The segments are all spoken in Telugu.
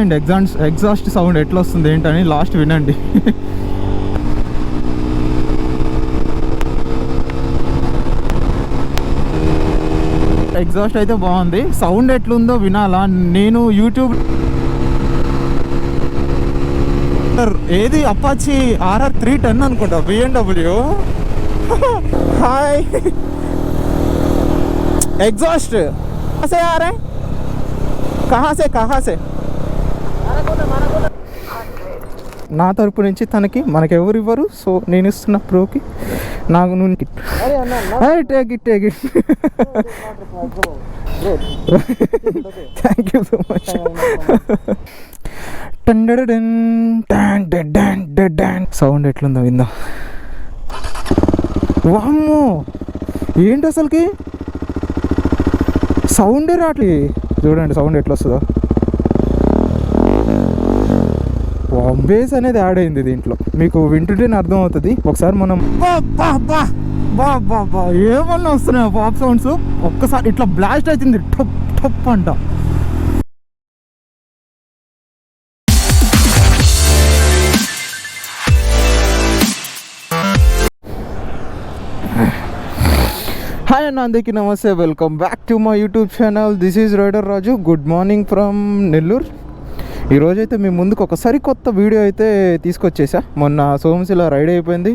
అండ్ ఎగ్జాస్ట్ సౌండ్ ఎట్లా వస్తుంది ఏంటని లాస్ట్ వినండి. ఎగ్జాస్ట్ అయితే బాగుంది, సౌండ్ ఎట్లుందో వినాలా. నేను యూట్యూబ్ ఏది అపాచీ RR 310 అనుకుంటా, BMW. హాయ్, ఎగ్జాస్ట్ से आ रहे हैं? कहाँ से నా తరపు నుంచి తనకి మనకి ఎవరు ఇవ్వరు, సో నేను ఇస్తున్న ప్రోకి నాకు నువ్వు take it thank you so much. Sound ఎట్లుందో విందా. వామ్మో ఏంటి అసలుకి సౌండే రాట్లే. చూడండి సౌండ్ ఎట్లా వస్తుందో. బేస్ అనేది యాడ్ అయింది దీంట్లో, మీకు వింటుంటేనే అర్థమవుతుంది. ఒకసారి మనం ఏమన్నా వస్తున్నాయి పాప్ సౌండ్స్, ఒక్కసారి ఇట్లా బ్లాస్ట్ అవుతుంది టప్ టప్ అంట. హాయ్ అన్న, అందరికీ నమస్తే, welcome back to my YouTube channel. This is rider Raju. Good morning from Nellore. ఈరోజైతే మీ ముందుకు ఒక సరికొత్త వీడియో అయితే తీసుకొచ్చేసా. మొన్న సోమశిల రైడ్ అయిపోయింది,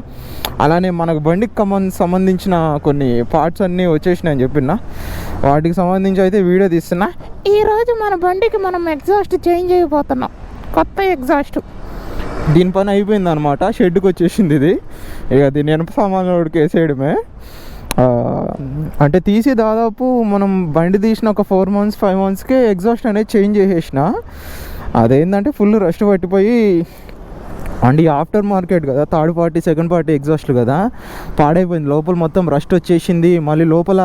అలానే మనకు బండికి సంబంధించిన కొన్ని పార్ట్స్ అన్నీ వచ్చేసినాయి అని చెప్పిన, వాటికి సంబంధించి అయితే వీడియో తీస్తున్నా. ఈరోజు మన బండికి మనం ఎగ్జాస్ట్ చేంజ్ అయిపోతున్నాం, కొత్త ఎగ్జాస్ట్. దీని పని అయిపోయింది అనమాట, షెడ్కి వచ్చేసింది ఇది. ఇక దీని ఎనప సామాన్లోకి వేసేయడమే. అంటే తీసి దాదాపు మనం బండి తీసిన ఒక 4 months 5 monthsకే ఎగ్జాస్ట్ అనేది చేంజ్ చేసేసిన. అదేంటంటే ఫుల్ రస్ట్ పట్టిపోయి, అండ్ ఆఫ్టర్ మార్కెట్ కదా, థర్డ్ పార్టీ సెకండ్ పార్టీ ఎగ్జాస్ట్లు కదా, పాడైపోయింది. లోపల మొత్తం రస్ట్ వచ్చేసింది. మళ్ళీ లోపల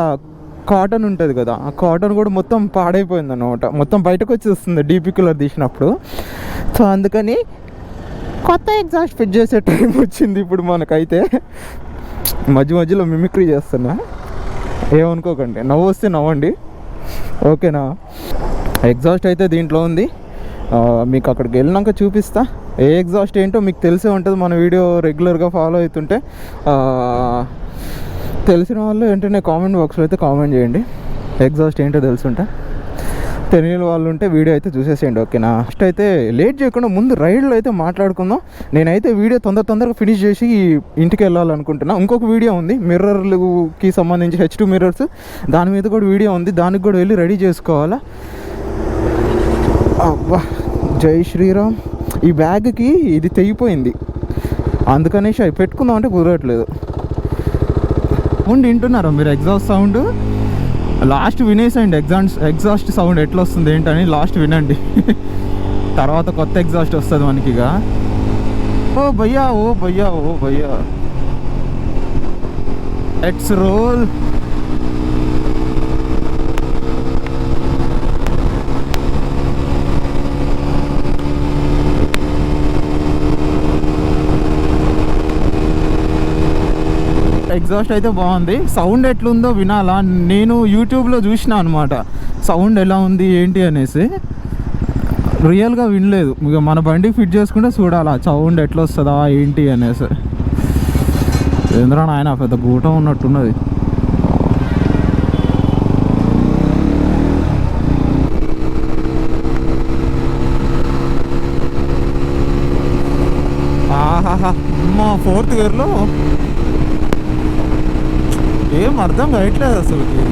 కాటన్ ఉంటుంది కదా, ఆ కాటన్ కూడా మొత్తం పాడైపోయింది అన్నమాట, మొత్తం బయటకు వచ్చేస్తుంది డీపీ కూలర్ తీసినప్పుడు. సో అందుకని కొత్త ఎగ్జాస్ట్ ఫిట్ చేసే టైం వచ్చింది ఇప్పుడు మనకైతే. మధ్యలో మిమిక్రీ చేస్తున్నా, ఏమనుకోకండి, నవ్వు వస్తే నవ్వండి, ఓకేనా. ఎగ్జాస్ట్ అయితే దీంట్లో ఉంది, మీకు అక్కడికి వెళ్ళినాక చూపిస్తా. ఏ ఎగ్జాస్ట్ ఏంటో మీకు తెలిసే ఉంటుంది, మన వీడియో రెగ్యులర్గా ఫాలో అవుతుంటే. తెలిసిన వాళ్ళు వెంటనే కామెంట్ బాక్స్లో అయితే కామెంట్ చేయండి, ఎగ్జాస్ట్ ఏంటో తెలుసుంటే. తెలియని వాళ్ళు ఉంటే వీడియో అయితే చూసేసేయండి, ఓకేనా. ఫస్ట్ అయితే లేట్ చేయకుండా ముందు రైడ్లో అయితే మాట్లాడుకుందాం. నేనైతే వీడియో తొందరగా ఫినిష్ చేసి ఇంటికి వెళ్ళాలనుకుంటున్నా. ఇంకొక వీడియో ఉంది మిర్రర్లకి సంబంధించి, H2 మిర్రర్స్, దాని మీద కూడా వీడియో ఉంది, దానికి కూడా వెళ్ళి రెడీ చేసుకోవాలా. అబ్బా, జై శ్రీరామ్. ఈ బ్యాగ్కి ఇది తెగిపోయింది, అందుకనేసి అవి పెట్టుకుందాం అంటే కుదరట్లేదు. సౌండ్ వింటున్నారా మీరు? ఎగ్జాస్ట్ సౌండ్ లాస్ట్ వినేసండి. ఎగ్జాస్ట్ సౌండ్ ఎట్లా వస్తుంది ఏంటని లాస్ట్ వినండి. తర్వాత కొత్త ఎగ్జాస్ట్ వస్తుంది మనకి. ఇక ఓ భయ్యా లెట్స్ రోల్. ఎగ్జాస్ట్ అయితే బాగుంది, సౌండ్ ఎట్లుందో వినాలా. నేను యూట్యూబ్లో చూసిన అనమాట సౌండ్ ఎలా ఉంది ఏంటి అనేసి, రియల్గా వినలేదు. ఇక మన బండికి ఫిట్ చేసుకుంటే చూడాలా సౌండ్ ఎట్లా వస్తుందా ఏంటి అనేసి. ఏంద్రా నాయన పెద్ద గూటం ఉన్నట్టున్నది. ఆహాహా, అమ్మా 4th గేర్లో ఏం అర్థం కావట్లేదు అసలుకి.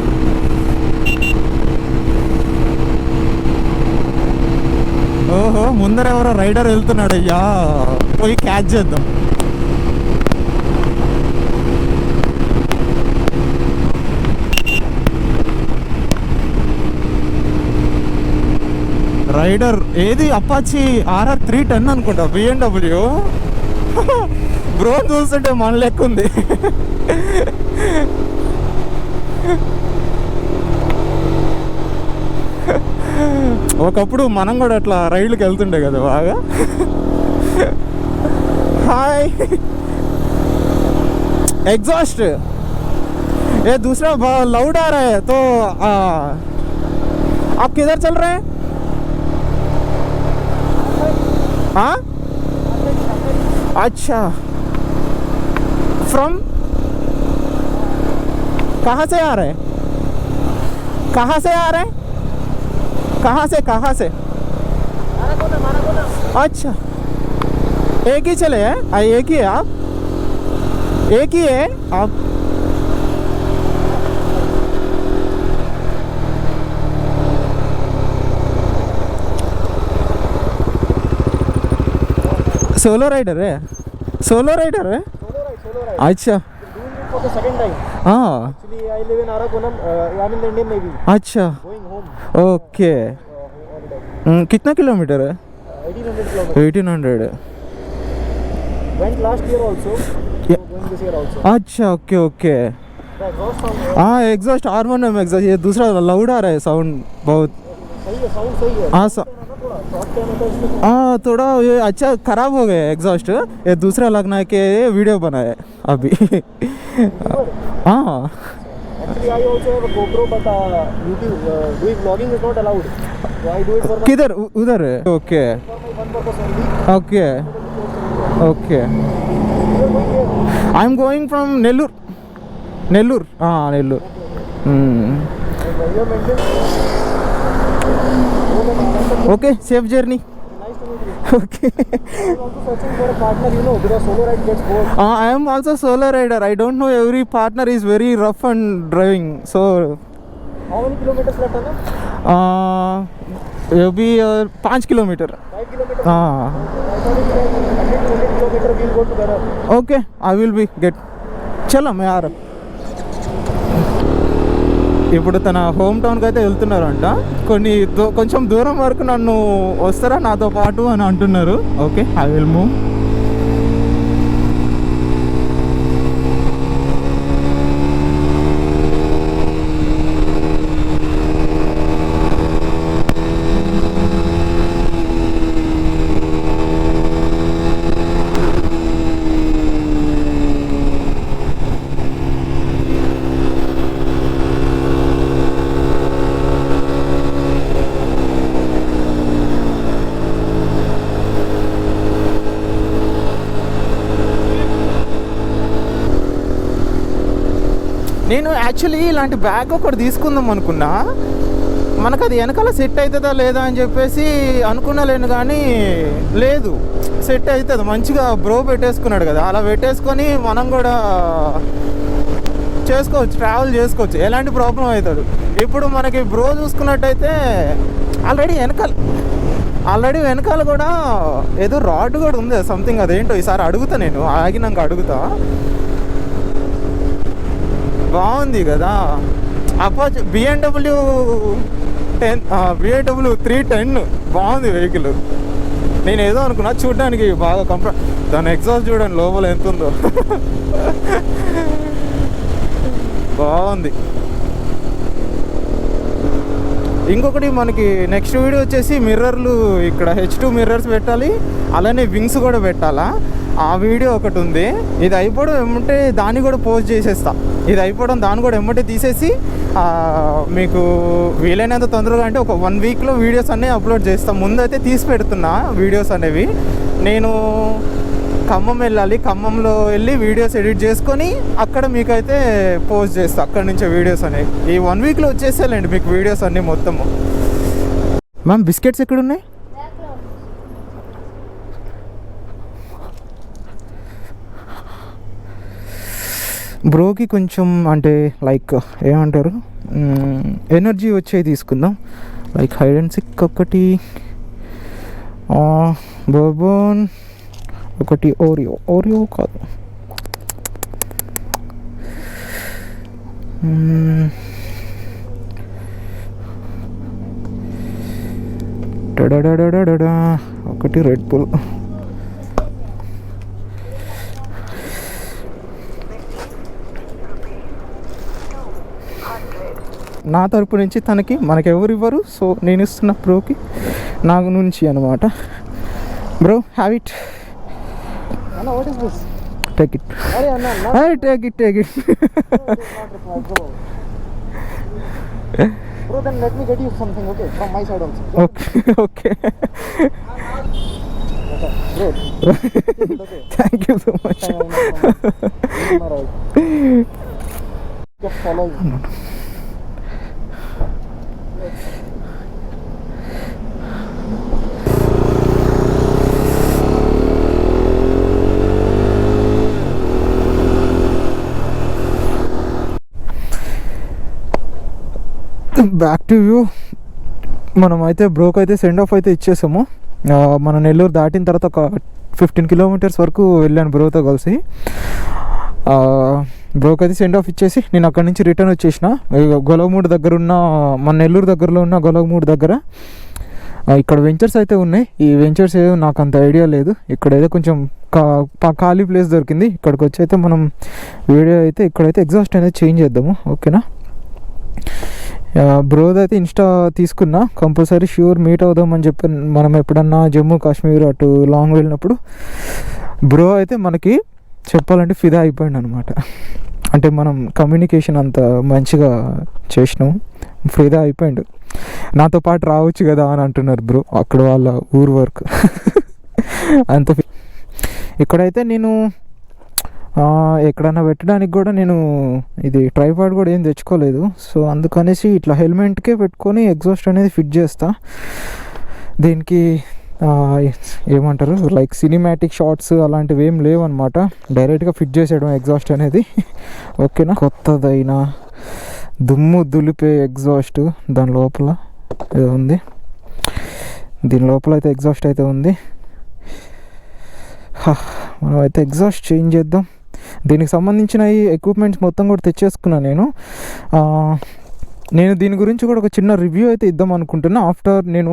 ఓహో, ముందర ఎవరో రైడర్ వెళ్తున్నాడు, అయ్యా పోయి క్యాచ్ చేద్దాం. రైడర్ ఏది అపాచీ RR 310 అనుకుంటా, BMW. బ్రో చూస్తుంటే మన లెక్క ఉంది. ఒకప్పుడు మనం కూడా అట్లా రైడ్కి వెళ్తుండే కదా బాగా. హాయ్, ఎగ్జాస్ట్ ये दूसरा लाउड आ रहा है, तो आप किधर चल रहे हैं? हाँ, अच्छा, फ्रॉम कहाँ से आ रहे हैं? कहाँ से आ रहे हैं? कहाँ से? अच्छा, एक ही चले हैं? एक ही है आप? एक ही है आप? सोलो राइडर है? Solo ride. अच्छा, Doing it for the second time. हाँ, Actually, I live in Arakonam. I'm in the Indian Navy. अच्छा, Going home. ओके. Holiday. कितना किलोमीटर है? 1800 kilometers. 1800. Went last year also. Yeah. So going this year also. अच्छा, okay okay. The exhaust sound. हाँ, एग्जॉस्ट R1M एग्जॉस्ट, ये दूसरा लाउड आ रहा है साउंड बहुत. सही है, साउंड सही है. हाँ थोड़ा थोड़ा ये अच्छा खराब हो गया एग्जॉस्ट. ये दूसरा लगना के वीडियो बनाया अभी. हाँ, Actually, I also have a GoPro, but YouTube doing vlogging is not allowed. So I do it for my किधर उधर है? Okay for my one purpose only. Okay okay. You are going here. I am going from Nellore. हाँ, Nellore. You mentioned. Okay, safe journey. Nice to meet you. Okay. I'm also searching for a partner, because solo ride gets bored. I am also solo rider. I don't know, every partner is very rough and driving. So How many kilometers left, Anna? ये भी 5 किलोमीटर. 5 kilometers. हाँ, I thought it was 100 kilometers. We'll go together. Okay, I will be get. చలో మే ఆ రहा. ఇప్పుడు తన హోమ్ టౌన్కి అయితే వెళ్తున్నారంట. కొంచెం దూరం వరకు నన్ను వస్తారా నాతో పాటు అని అంటున్నారు. Okay, I will move. నేను యాక్చువల్లీ ఇలాంటి బ్యాగ్ ఒకటి తీసుకుందాం అనుకున్నా. మనకు అది వెనకాల సెట్ అవుతుందా లేదా అని చెప్పేసి అనుకున్నాలేను, కానీ లేదు, సెట్ అవుతుంది మంచిగా. బ్రో పెట్టేసుకున్నాడు కదా, అలా పెట్టేసుకొని మనం కూడా చేసుకోవచ్చు, ట్రావెల్ చేసుకోవచ్చు, ఎలాంటి ప్రాబ్లం అవుతుంది. ఇప్పుడు మనకి బ్రో చూసుకున్నట్టయితే ఆల్రెడీ వెనకాల కూడా ఏదో రాడ్ కూడా ఉంది సంథింగ్. అదేంటో ఈసారి అడుగుతా, నేను ఆగినాక అడుగుతా. బాగుంది కదా. అపాచ్ BMW 310 బాగుంది వెహికల్. నేను ఏదో అనుకున్నా, చూడడానికి బాగా దాని ఎగ్జాస్ట్ చూడండి లోపల ఎంత ఉందో. బాగుంది. ఇంకొకటి మనకి నెక్స్ట్ వీడియో వచ్చేసి మిర్రర్లు, ఇక్కడ H2 మిర్రర్స్ పెట్టాలి, అలానే వింగ్స్ కూడా పెట్టాలా. ఆ వీడియో ఒకటి ఉంది. ఇది అయిపోవడం ఏమంటే దాన్ని కూడా పోస్ట్ చేసేస్తా. ఇది అయిపోవడం దాన్ని కూడా ఎమ్మటే తీసేసి మీకు వీలైనంత తొందరగా అంటే ఒక 1 వీక్లో వీడియోస్ అన్నీ అప్లోడ్ చేస్తాను. ముందైతే తీసి పెడుతున్నా వీడియోస్ అనేవి. నేను ఖమ్మం వెళ్ళాలి, ఖమ్మంలో వెళ్ళి వీడియోస్ ఎడిట్ చేసుకొని అక్కడ మీకైతే పోస్ట్ చేస్తాను. అక్కడ నుంచే వీడియోస్ అనేవి ఈ 1 వీక్లో వచ్చేసేయాలండి మీకు వీడియోస్ అన్నీ మొత్తము. మ్యామ్ బిస్కెట్స్ ఎక్కడున్నాయి? బ్రోకి కొంచెం అంటే లైక్ ఏమంటారు, ఎనర్జీ వచ్చేవి తీసుకుందాం. లైక్ హైడ్ అండ్ సిక్ ఒకటి, బోర్బోన్ ఒకటి, ఓరియో కాదు, ఒకటి రెడ్ బుల్. నా తరపు నుంచి తనకి మనకెవరు ఇవ్వరు, సో నేను ఇస్తున్న బ్రోకి నా నుంచి అనమాట. Bro have it. Anna, what is this? Take it. Hey, Anna, Hey, take it. No, it is not required. Bro. Bro, then let me get you something, okay? From my side also. Okay. Bro. Okay. Thank you so much. Just follow you. Back to you. మనమైతే బ్రోక్ అయితే సెండ్ ఆఫ్ అయితే ఇచ్చేసాము. మన నెల్లూరు దాటిన తర్వాత ఒక 15 కిలోమీటర్స్ వరకు వెళ్ళాను బ్రోతో కలిసి. బ్రోక్ అయితే సెండ్ ఆఫ్ ఇచ్చేసి నేను అక్కడి నుంచి రిటర్న్ వచ్చేసిన. గొలవమూడి దగ్గర ఉన్న, మన నెల్లూరు దగ్గరలో ఉన్న గొలవమూడి దగ్గర ఇక్కడ వెంచర్స్ అయితే ఉన్నాయి. ఈ వెంచర్స్ ఏదో నాకు అంత ఐడియా లేదు. ఇక్కడ ఏదో కొంచెం ఖాళీ ప్లేస్ దొరికింది. ఇక్కడికి వచ్చి అయితే మనం వీడియో అయితే ఇక్కడైతే ఎగ్జాస్ట్ అనేది చేంజ్ చేద్దాము. ఓకేనా. బ్రోది అయితే ఇన్స్టా తీసుకున్నా, కంపల్సరీ ష్యూర్ మీట్ అవుదామని చెప్పి మనం ఎప్పుడన్నా జమ్మూ కాశ్మీర్ అటు లాంగ్ వెళ్ళినప్పుడు బ్రో అయితే మనకి చెప్పాలంటే ఫిదా అయిపోయింది అనమాట. అంటే మనం కమ్యూనికేషన్ అంత మంచిగా చేసినాం, ఫిదా అయిపోయిండు. నాతో పాటు రావచ్చు కదా అని అంటున్నారు బ్రో, అక్కడ వాళ్ళ ఊరు వర్క్ అంత. ఇక్కడైతే నేను ఎక్కడన్నా పెట్టడానికి కూడా నేను ఇది ట్రైపాడ్ కూడా ఏం తెచ్చుకోలేదు. సో అందుకనేసి ఇట్లా హెల్మెట్కే పెట్టుకొని ఎగ్జాస్ట్ అనేది ఫిట్ చేస్తా. దీనికి ఏమంటారు లైక్ సినిమాటిక్ షాట్స్ అలాంటివి ఏం లేవు అనమాట. డైరెక్ట్గా ఫిట్ చేసేయడం ఎగ్జాస్ట్ అనేది. ఓకేనా. కొత్తదైనా దుమ్ము దులిపే ఎగ్జాస్ట్ దాని లోపల ఉంది. దీని లోపల అయితే ఎగ్జాస్ట్ అయితే ఉంది. మనం అయితే ఎగ్జాస్ట్ చేంజ్ చేద్దాం. దీనికి సంబంధించిన ఈ ఎక్విప్మెంట్స్ మొత్తం కూడా తెచ్చేసుకున్నాను నేను దీని గురించి కూడా ఒక చిన్న రివ్యూ అయితే ఇద్దాం అనుకుంటున్నా. ఆఫ్టర్ నేను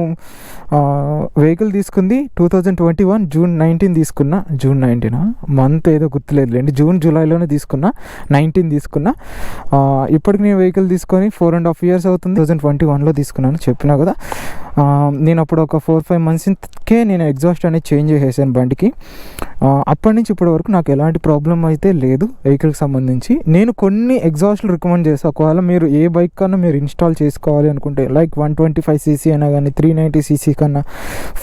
వెహికల్ తీసుకుంది 2021 జూన్ 19 తీసుకున్నా. జూన్ 19 మంత్ ఏదో గుర్తులేదులేండి, జూలైలోనే తీసుకున్నా. 19 తీసుకున్నా. ఇప్పటికి నేను వెహికల్ తీసుకొని 4.5 years అవుతుంది. 2021లో తీసుకున్నాను, చెప్పినా కదా. నేను అప్పుడు ఒక 4-5 monthsకే నేను ఎగ్జాస్ట్ అనేది చేంజ్ చేసేసాను బండికి. అప్పటి నుంచి ఇప్పటి వరకు నాకు ఎలాంటి ప్రాబ్లం అయితే లేదు వెహికల్కి సంబంధించి. నేను కొన్ని ఎగ్జాస్ట్లు రికమెండ్ చేస్తాను. ఒకవేళ మీరు ఏ బైక్ కన్నా మీరు ఇన్స్టాల్ చేసుకోవాలి అనుకుంటే, లైక్ 125cc అయినా కానీ 390cc కన్నా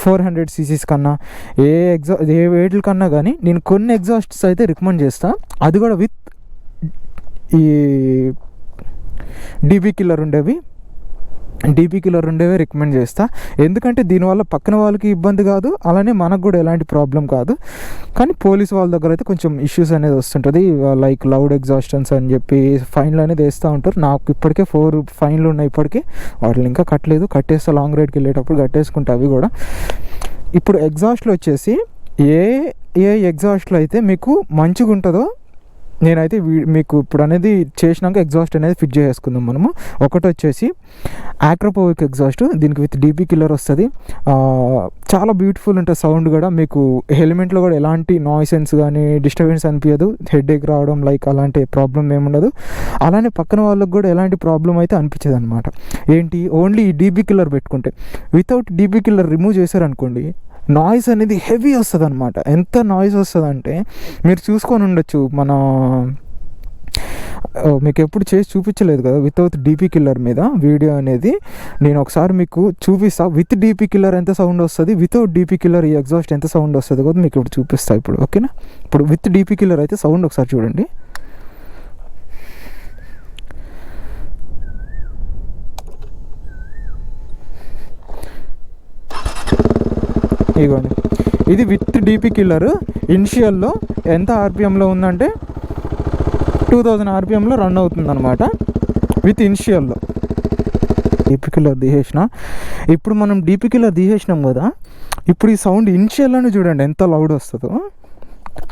400cc కన్నా ఏ వెహికల్ కన్నా కానీ నేను కొన్ని ఎగ్జాస్ట్స్ అయితే రికమెండ్ చేస్తాను. అది కూడా విత్ ఈ డీబీ కిల్లర్ ఉండేవి రికమెండ్ చేస్తా. ఎందుకంటే దీనివల్ల పక్కన వాళ్ళకి ఇబ్బంది కాదు, అలానే మనకు కూడా ఎలాంటి ప్రాబ్లం కాదు. కానీ పోలీస్ వాళ్ళ దగ్గర అయితే కొంచెం ఇష్యూస్ అనేది వస్తుంటుంది, లైక్ లౌడ్ ఎగ్జాస్టన్స్ అని చెప్పి ఫైన్లు అనేది వేస్తూ ఉంటారు. నాకు ఇప్పటికే 4 ఫైన్లు ఉన్నాయి. ఇప్పటికీ వాటిని ఇంకా కట్టలేదు, కట్టేస్తా. లాంగ్ రైడ్కి వెళ్ళేటప్పుడు కట్టేసుకుంటా అవి కూడా. ఇప్పుడు ఎగ్జాస్ట్లు వచ్చేసి ఏ ఎగ్జాస్ట్లో అయితే మీకు మంచిగా ఉంటుందో నేనైతే మీకు ఇప్పుడు అనేది చేసినాక ఎగ్జాస్ట్ అనేది ఫిట్ చేసుకుందాం మనము. ఒకటి వచ్చేసి ఆక్రోపోవిక్ ఎగ్జాస్ట్, దీనికి విత్ డీపీ కిల్లర్ వస్తుంది. చాలా బ్యూటిఫుల్ ఉంటుంది సౌండ్ కూడా. మీకు హెల్మెట్లో కూడా ఎలాంటి నాయిసెన్స్ కానీ డిస్టర్బెన్స్ అనిపించదు, హెడేక్ రావడం లైక్ అలాంటి ప్రాబ్లం ఏముండదు. అలానే పక్కన వాళ్ళకి కూడా ఎలాంటి ప్రాబ్లం అయితే అనిపించదు అనమాట. ఏంటి ఓన్లీ ఈ డీపీ కిల్లర్ పెట్టుకుంటే. వితౌట్ డీపీ కిల్లర్ రిమూవ్ చేశారనుకోండి, నాయిస్ అనేది హెవీ వస్తుంది అనమాట. ఎంత నాయిస్ వస్తుంది అంటే మీరు చూసుకొని ఉండొచ్చు. మీకు ఎప్పుడు చేసి చూపించలేదు కదా వితౌట్ డీపీ కిల్లర్ మీద వీడియో అనేది. నేను ఒకసారి మీకు చూపిస్తా విత్ డీపీ కిల్లర్ ఎంత సౌండ్ వస్తుంది, వితౌట్ డీపీ కిల్లర్ ఈ ఎగ్జాస్ట్ ఎంత సౌండ్ వస్తుంది కదా మీకు ఇప్పుడు చూపిస్తా ఇప్పుడు. ఓకేనా. ఇప్పుడు విత్ డీపీ కిల్లర్ అయితే సౌండ్ ఒకసారి చూడండి. ఇదిగోండి, ఇది విత్ డీపీ కిల్లర్. ఇనిషియల్లో ఎంత ఆర్పిఎంలో ఉందంటే 2000 ఆర్పిఎంలో రన్ అవుతుంది అనమాట విత్ ఇనిషియల్లో. డీపీ కిల్లర్ తీసేసిన. ఇప్పుడు మనం డీపీ కిల్లర్ తీసేసినాం కదా, ఇప్పుడు ఈ సౌండ్ ఇనిషియల్లోనే చూడండి ఎంత లౌడ్ వస్తుందో,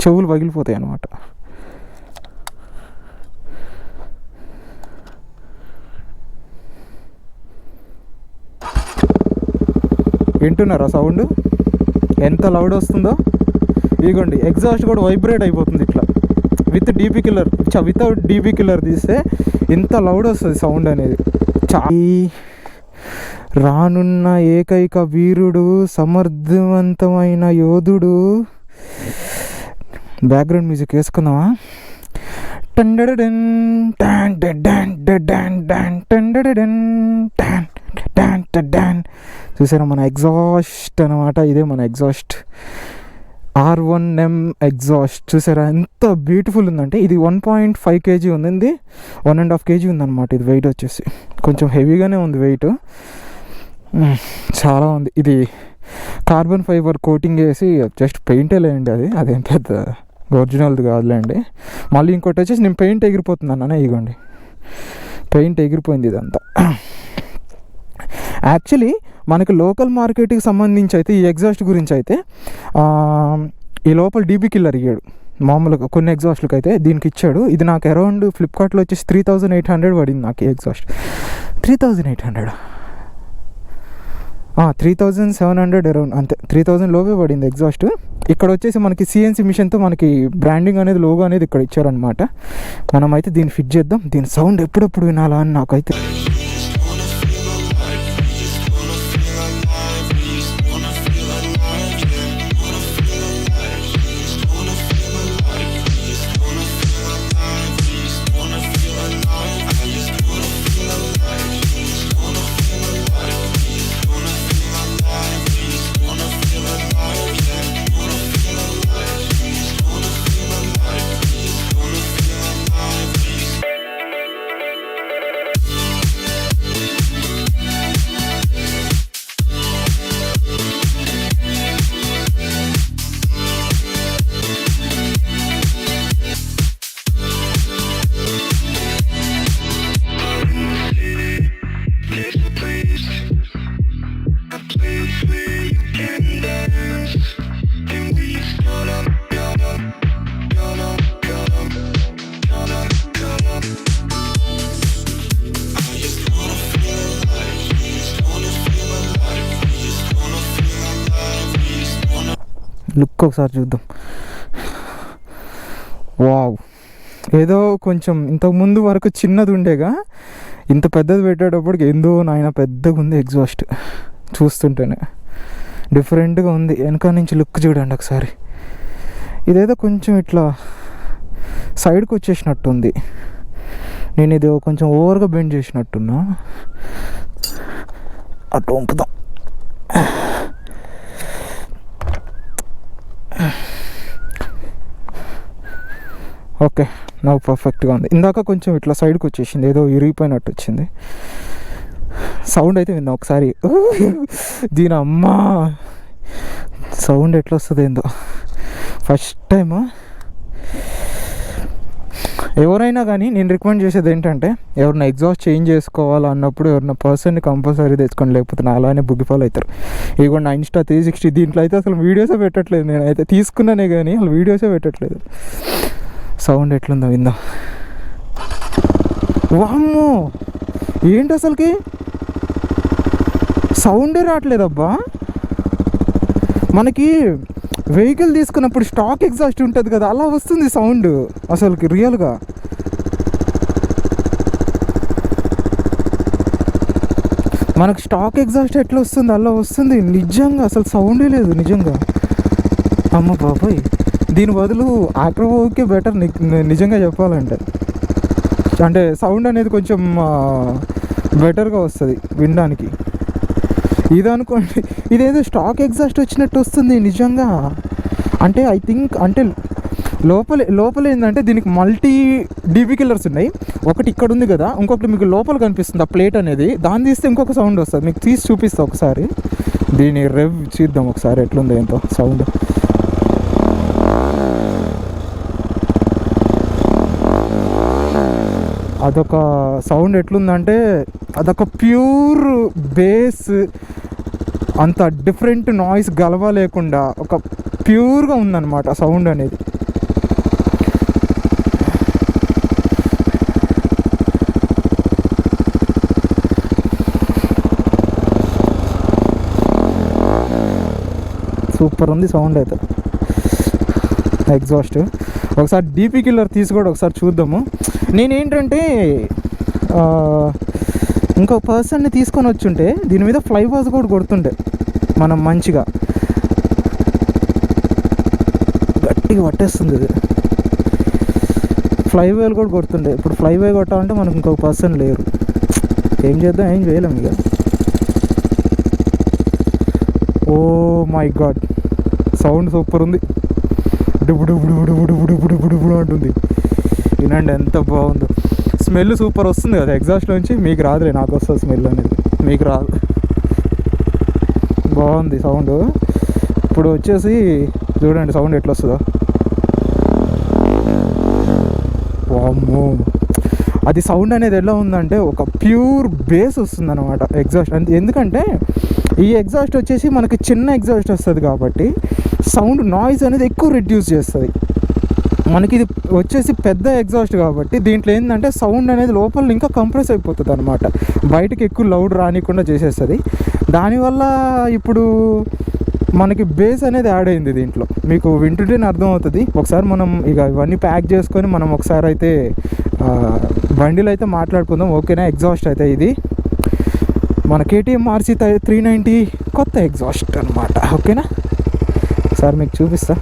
చెవులు పగిలిపోతాయి అనమాట. వింటున్నారా సౌండ్ ఎంత లౌడ్ వస్తుందో? ఇదిగోండి ఎగ్జాస్ట్ కూడా వైబ్రేట్ అయిపోతుంది ఇట్లా. With DP killer, without DP killer తీస్తే ఇంత లౌడ్ వస్తుంది సౌండ్ అనేది. రానున్న ఏకైక వీరుడు, సమర్థవంతమైన యోధుడు. బ్యాక్గ్రౌండ్ మ్యూజిక్ వేసుకుందామా? చూసారా మన ఎగ్జాస్ట్ అనమాట. ఇదే మన ఎగ్జాస్ట్. R1M ఎగ్జాస్ట్ చూసారా ఎంత బ్యూటిఫుల్ ఉందంటే. ఇది 1.5 kg ఉంది, 1.5 kg ఉందన్నమాట. ఇది వెయిట్ వచ్చేసి కొంచెం హెవీగానే ఉంది వెయిట్, చాలా ఉంది. ఇది కార్బన్ ఫైబర్ కోటింగ్ వేసి జస్ట్ పెయింటే లేండి, అదేం పెద్ద ఒరిజినల్ది కాదులేండి. మళ్ళీ ఇంకోటి వచ్చేసి నేను పెయింట్ ఎగిరిపోతున్నాను ఇగోండి, పెయింట్ ఎగిరిపోయింది ఇదంతా. యాక్చువల్లీ మనకి లోకల్ మార్కెట్కి సంబంధించి అయితే ఈ ఎగ్జాస్ట్ గురించి అయితే ఈ లోపల డీబీ కిల్లర్ ఇయ్యాడు మామూలుగా కొన్ని ఎగ్జాస్ట్లకు అయితే, దీనికి ఇచ్చాడు. ఇది నాకు అరౌండ్ ఫ్లిప్కార్ట్లో వచ్చేసి 3800 పడింది నాకు ఈ ఎగ్జాస్ట్. 3800 3700 అరౌండ్ అంతే, 3000 లోపే పడింది ఎగ్జాస్ట్. ఇక్కడ వచ్చేసి మనకి సిఎన్సి మిషన్తో మనకి బ్రాండింగ్ అనేది లోగో అనేది ఇక్కడ ఇచ్చారనమాట. మనమైతే దీన్ని ఫిట్ చేద్దాం. దీని సౌండ్ ఎప్పుడెప్పుడు వినాలా అని నాకైతే. లుక్ ఒకసారి చూద్దాం. వావ్, ఏదో కొంచెం ఇంతకుముందు వరకు చిన్నది ఉండేగా, ఇంత పెద్దది పెట్టేటప్పటికి ఏందో నాయన పెద్దగా ఉంది ఎగ్జాస్ట్. చూస్తుంటేనే డిఫరెంట్గా ఉంది. వెనక నుంచి లుక్ చూడండి ఒకసారి. ఇదేదో కొంచెం ఇట్లా సైడ్కి వచ్చేసినట్టుంది. నేను ఇది కొంచెం ఓవర్గా బెండ్ చేసినట్టున్నా. అటు వంపుదాం. ఓకే, నాకు పర్ఫెక్ట్గా ఉంది. ఇందాక కొంచెం ఇట్లా సైడ్కి వచ్చేసింది, ఏదో ఇరిగిపోయినట్టు వచ్చింది. సౌండ్ అయితే విందాం ఒకసారి. దీని అమ్మ సౌండ్ ఎట్లా వస్తుంది ఏందో ఫస్ట్ టైమ్. ఎవరైనా కానీ నేను రికమెండ్ చేసేది ఏంటంటే, ఎవరైనా ఎగ్జాస్ట్ చేంజ్ చేసుకోవాలన్నప్పుడు ఎవరైనా పర్సన్ని కంపల్సరీ తెచ్చుకోండి, లేకపోతే నా అలానే బుగ్గిఫాల్ అవుతారు. ఇది కూడా నా ఇన్స్టా 360 దీంట్లో అయితే అసలు వీడియోసే పెట్టట్లేదు. నేనైతే తీసుకున్నానే కానీ అసలు వీడియోసే పెట్టట్లేదు. సౌండ్ ఎట్లుందో విందా. వామ్మో, ఏంటి అసలుకి సౌండే రావట్లేదబ్బా. మనకి వెహికల్ తీసుకున్నప్పుడు స్టాక్ ఎగ్జాస్ట్ ఉంటుంది కదా, అలా వస్తుంది సౌండ్ అసలుకి రియల్గా. మనకు స్టాక్ ఎగ్జాస్ట్ ఎట్లా వస్తుంది అలా వస్తుంది నిజంగా. అసలు సౌండే లేదు నిజంగా. అమ్మ బాబాయ్, దీని బదులు ఆక్రోకే బెటర్ నిజంగా చెప్పాలంటే. అంటే సౌండ్ అనేది కొంచెం బెటర్గా వస్తుంది వినడానికి. ఇది అనుకోండి, ఇదేదో స్టాక్ ఎగ్జాస్ట్ వచ్చినట్టు వస్తుంది నిజంగా. అంటే ఐ థింక్ అంటే లోపల ఏంటంటే దీనికి మల్టీ డీబీ కిల్లర్స్ ఉన్నాయి. ఒకటి ఇక్కడ ఉంది కదా, ఇంకొకటి మీకు లోపల కనిపిస్తుంది ఆ ప్లేట్ అనేది. దాన్ని తీస్తే ఇంకొక సౌండ్ వస్తుంది, మీకు తీసి చూపిస్తా ఒకసారి. దీని రెవ్ చూద్దాం ఒకసారి ఎట్లుందో ఏంటో సౌండ్. అదొక సౌండ్ ఎట్లుందంటే అదొక ప్యూర్ బేస్, అంత డిఫరెంట్ నాయిస్ గలవ లేకుండా ఒక ప్యూర్గా ఉందన్నమాట సౌండ్ అనేది. సూపర్ ఉంది సౌండ్ అయితే ఎగ్జాస్ట్. ఒకసారి డీపీ కిల్లర్ తీసి కూడా ఒకసారి చూద్దాము. నేనేంటంటే ఇంకో పర్సన్ని తీసుకొని వచ్చుంటే దీని మీద ఫ్లై వాజ్ కూడా కొడుతుండే మనం మంచిగా. గట్టిగా పట్టేస్తుంది ఇది. ఫ్లై వేలు కూడా కొడుతుండే. ఇప్పుడు ఫ్లై వే కొట్టాలంటే మనకు ఇంకొక పర్సన్ లేరు. ఏం చేద్దాం, ఏం చేయలేము ఇక. Oh my god, sound super ఉంది. డుబు డుబు డుబు డుబు డుబు డుబు డుబు డుబు అంటుంది. వినండి ఎంత బాగుందో. స్మెల్ సూపర్ వస్తుంది కదా ఎగ్జాస్ట్లోంచి. మీకు రాదులే, నాకు వస్తుంది స్మెల్ అనేది, మీకు రాదు. బాగుంది సౌండ్. ఇప్పుడు వచ్చేసి చూడండి సౌండ్ ఎట్లా వస్తుందో. వామ్మో, అది సౌండ్ అనేది ఎలా ఉందంటే ఒక ప్యూర్ బేస్ వస్తుంది అనమాట ఎగ్జాస్ట్. ఎందుకంటే ఈ ఎగ్జాస్ట్ వచ్చేసి మనకి చిన్న ఎగ్జాస్ట్ వస్తుంది కాబట్టి సౌండ్ నాయిస్ అనేది ఎక్కువ రిడ్యూస్ చేస్తుంది. మనకి ఇది వచ్చేసి పెద్ద ఎగ్జాస్ట్ కాబట్టి దీంట్లో ఏంటంటే సౌండ్ అనేది లోపల ఇంకా కంప్రెస్ అయిపోతుంది అనమాట, బయటకి ఎక్కువ లౌడ్ రానికుండా చేసేస్తుంది. దానివల్ల ఇప్పుడు మనకి బేస్ అనేది యాడ్ అయింది దీంట్లో. మీకు వింటుంటేనే అర్థమవుతుంది. ఒకసారి మనం ఇక ఇవన్నీ ప్యాక్ చేసుకొని మనం ఒకసారి అయితే బండిలో అయితే మాట్లాడుకుందాం, ఓకేనా. ఎగ్జాస్ట్ అయితే ఇది మన KTM RC 390 కొత్త ఎగ్జాస్ట్ అనమాట, ఓకేనా. ఒకసారి మీకు చూపిస్తా.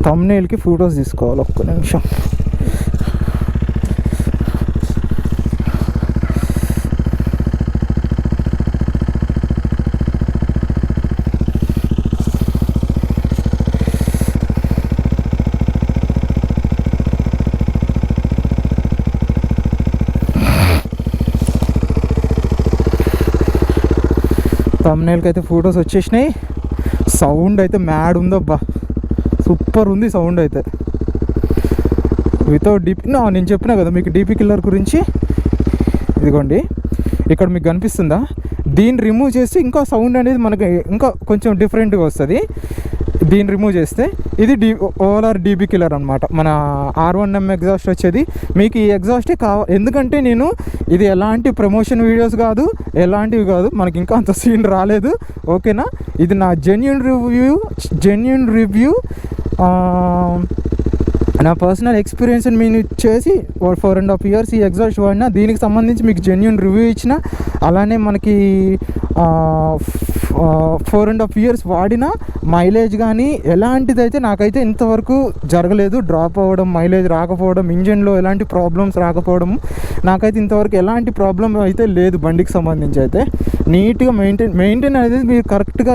థంబ్నెయిల్కి ఫొటోస్ తీసుకోవాలి, ఒక్క నిమిషం. థంబ్నెయిల్కి అయితే ఫొటోస్ వచ్చేసినాయి. సౌండ్ అయితే మ్యాడ్ ఉందబ్బా, సూపర్ ఉంది సౌండ్ అయితే. వితౌట్ డీపీ నేను చెప్పినా కదా మీకు డీపీ కిల్లర్ గురించి. ఇదిగోండి ఇక్కడ మీకు కనిపిస్తుందా, దీన్ని రిమూవ్ చేసి ఇంకా సౌండ్ అనేది మనకి ఇంకా కొంచెం డిఫరెంట్గా వస్తుంది. దీన్ని రిమూవ్ చేస్తే ఇది ఓఆర్ఆర్ డీబీ కిల్లర్ అనమాట. మన R1M ఎగ్జాస్ట్ వచ్చేది మీకు ఈ ఎగ్జాస్టే ఎందుకంటే నేను ఇది ఎలాంటి ప్రమోషన్ వీడియోస్ కాదు, ఎలాంటివి కాదు, మనకి ఇంకా అంత సీన్ రాలేదు, ఓకేనా. ఇది నా జెన్యూన్ రివ్యూ నా పర్సనల్ ఎక్స్పీరియన్స్ నేను చేసి 4.5 years ఈ ఎగ్జాస్ట్ వాడినా, దీనికి సంబంధించి మీకు జెన్యూన్ రివ్యూ ఇచ్చిన. అలానే మనకి 4.5 years వాడిన మైలేజ్ కానీ ఎలాంటిదైతే నాకైతే ఇంతవరకు జరగలేదు. డ్రాప్ అవ్వడం, మైలేజ్ రాకపోవడం, ఇంజన్లో ఎలాంటి ప్రాబ్లమ్స్ రాకపోవడం నాకైతే ఇంతవరకు ఎలాంటి ప్రాబ్లం అయితే లేదు. బండికి సంబంధించి అయితే నీట్గా మెయింటైన్ అనేది మీరు కరెక్ట్గా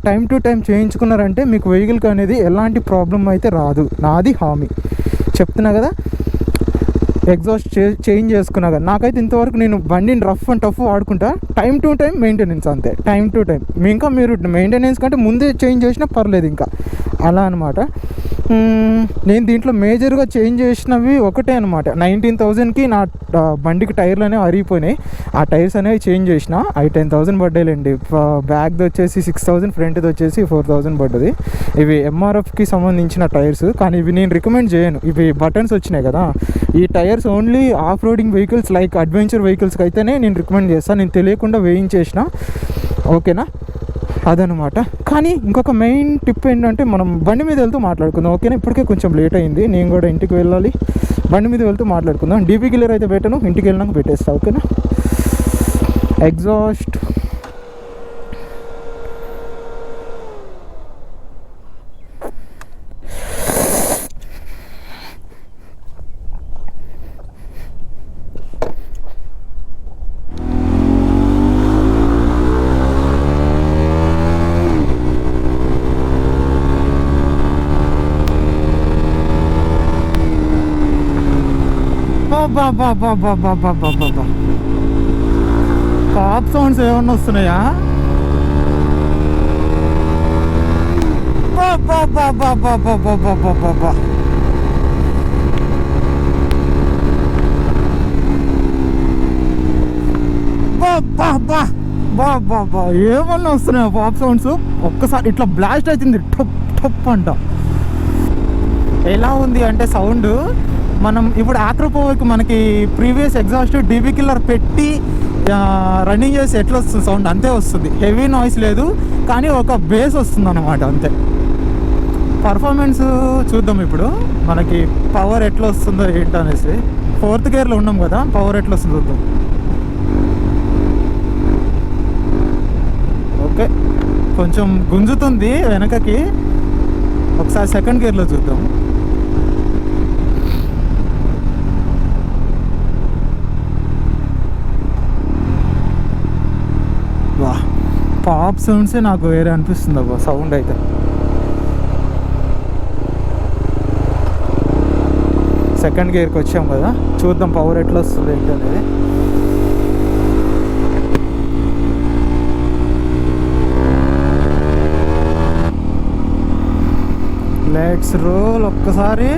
టైం టు టైం చేయించుకున్నారంటే మీకు వెహికల్కి అనేది ఎలాంటి ప్రాబ్లం అయితే రాదు, నాది హామీ చెప్తున్నా కదా. ఎగ్జాస్ట్ చేంజ్ చేసుకున్నా కదా, నాకైతే ఇంతవరకు నేను బండిని రఫ్ అండ్ టఫ్ వాడుకుంటా. టైం టు టైం మెయింటెనెన్స్, అంతే, టైం టు టైం. ఇంకా మీరు మెయింటెనెన్స్ కంటే ముందే చేంజ్ చేసినా పర్లేదు, ఇంకా అలా అనమాట. నేను దీంట్లో మేజర్గా చేంజ్ చేసినవి ఒకటే అనమాట. 19,000కి నా బండికి టైర్లు అనేవి అరిగిపోయినాయి. ఆ టైర్స్ అనేవి చేంజ్ చేసిన. అవి 10,000 పడ్డాయిలేండి. బ్యాక్ది వచ్చేసి 6,000, ఫ్రంట్ది వచ్చేసి 4,000 పడ్డది. ఇవి MRFకి సంబంధించిన టైర్స్, కానీ ఇవి నేను రికమెండ్ చేయను. ఇవి బటన్స్ వచ్చినాయి కదా, ఈ tyres only off roading vehicles like adventure వెహికల్స్కి అయితేనే నేను రికమెండ్ చేస్తాను. నేను తెలియకుండా వేయించేసిన, ఓకేనా, అదనమాట. కానీ ఇంకొక మెయిన్ టిప్ ఏంటంటే మనం బండి మీద వెళ్తూ మాట్లాడుకుందాం, ఓకేనా. ఇప్పటికే కొంచెం లేట్ అయింది, నేను కూడా ఇంటికి వెళ్ళాలి. బండి మీద వెళ్తూ మాట్లాడుకుందాం. డీపీ కిల్లర్ అయితే పెట్టను, ఇంటికి వెళ్ళినాక పెట్టేస్తా, ఓకేనా. ఎగ్జాస్ట్ పాప్ సౌండ్స్ ఏమన్నా వస్తున్నాయా? ఏమన్నా వస్తున్నాయా పాప్ సౌండ్స్? ఒక్కసారి ఇట్లా బ్లాస్ట్ అవుతుంది, టప్ టప్ అంట. ఎలా ఉంది అంటే సౌండ్, మనం ఇప్పుడు ఆక్రోపోకి మనకి ప్రీవియస్ ఎగ్జాస్ట్ డీబీ కిల్లర్ పెట్టి రన్నింగ్ చేసి ఎట్లా వస్తుంది సౌండ్ అంతే వస్తుంది, హెవీ నాయిస్ లేదు కానీ ఒక బేస్ వస్తుంది అన్నమాట అంతే. పర్ఫార్మెన్స్ చూద్దాం ఇప్పుడు, మనకి పవర్ ఎట్లా వస్తుందో ఏంటనేసి. 4th గేర్లో ఉన్నాం కదా, పవర్ ఎట్లా వస్తుందో చూద్దాం. ఓకే, కొంచెం గుంజుతుంది వెనకకి. ఒకసారి 2nd గేర్లో చూద్దాం. వా, పాప్ సౌండ్సే నాకు వేరే అనిపిస్తుంది అబ్బా సౌండ్ అయితే. 2nd గేర్కి వచ్చాం కదా, చూద్దాం పవర్ ఎట్లా వస్తుంది ఏంటనేది. లెట్స్ రోల్ ఒక్కసారి.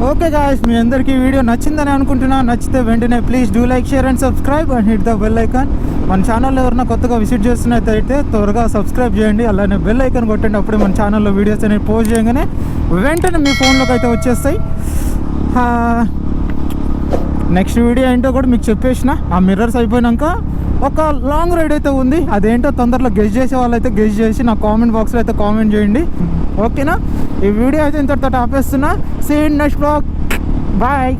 ఓకే గాయ్స్, మీ అందరికీ వీడియో నచ్చిందని అనుకుంటున్నా. నచ్చితే వెంటనే please do like, share and subscribe and hit the bell icon. మన ఛానల్లో ఎవరైనా కొత్తగా విజిట్ చేస్తున్నట్టయితే త్వరగా సబ్స్క్రైబ్ చేయండి, అలానే బెల్ ఐకాన్ కొట్టండి. అప్పుడే మన ఛానల్లో వీడియోస్ అనేవి పోస్ట్ చేయగానే వెంటనే మీ ఫోన్లోకి అయితే వచ్చేస్తాయి. నెక్స్ట్ వీడియో ఏంటో కూడా మీకు చెప్పేసిన. ఆ మిర్రర్స్ అయిపోయినాక ఒక లాంగ్ రైడ్ అయితే ఉంది, అదేంటో తొందరలో గెస్ చేసే వాళ్ళైతే గెస్ చేసి నా కామెంట్ బాక్స్లో అయితే కామెంట్ చేయండి. ఓకేనా, ఈ వీడియో అయితే ఇంతటితో ఆపేస్తున్నా. See in next blog, bye.